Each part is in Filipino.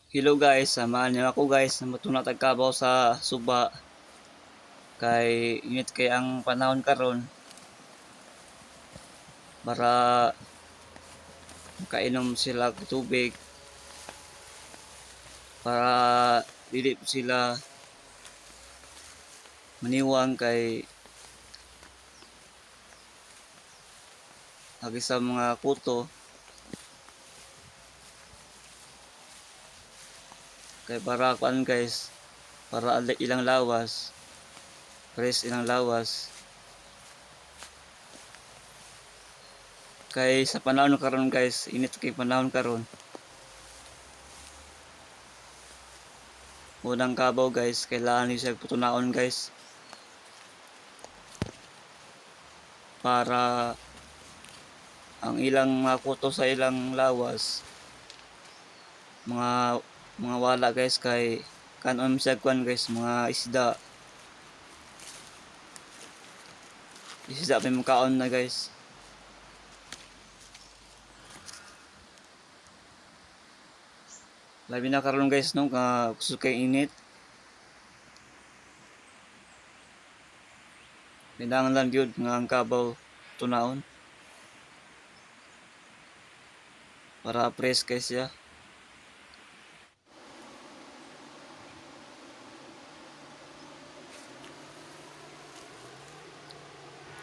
Hello guys, samahan niyo ako guys na matuna tagkabaw sa suba kay init kay ang panahon karon para makainom sila og tubig para dili sila maniwang kay agi sa mga kuto kay para kuan guys para ilang lawas press ilang lawas kay sa panahon karon guys init kay panahon karon unang kabaw guys kailangan niyo siya putunaon guys para ang ilang mga kuto sa ilang lawas mga wala guys kay kanon siya kuan guys mga isda may makaon na guys. Labi na karon guys no gusto kay init. Kailangan lang gyud nga ang kabaw tunaon para press kay siya.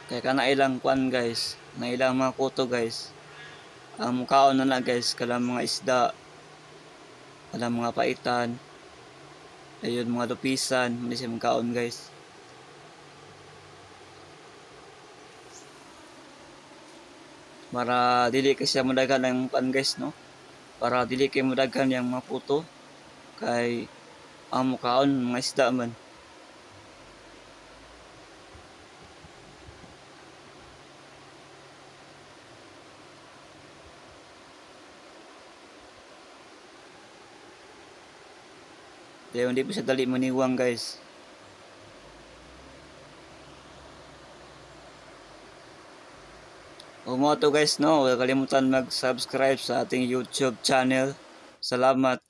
Kaya kana ilang kuan guys, na ilang mga kuto guys. Ang mukaon na guys kala mga isda, kala mga paitan, ayun mga lupisan, hindi siya mukaon guys. Para dili kay siya mudagan ng kuan guys no. Para dili kay mudagan yang mga kuto kay ang mukaon mga isda man. Kaya hindi po siya dali maniwang guys. O mo to guys no, huwag kalimutan mag-subscribe sa ating YouTube channel. Salamat.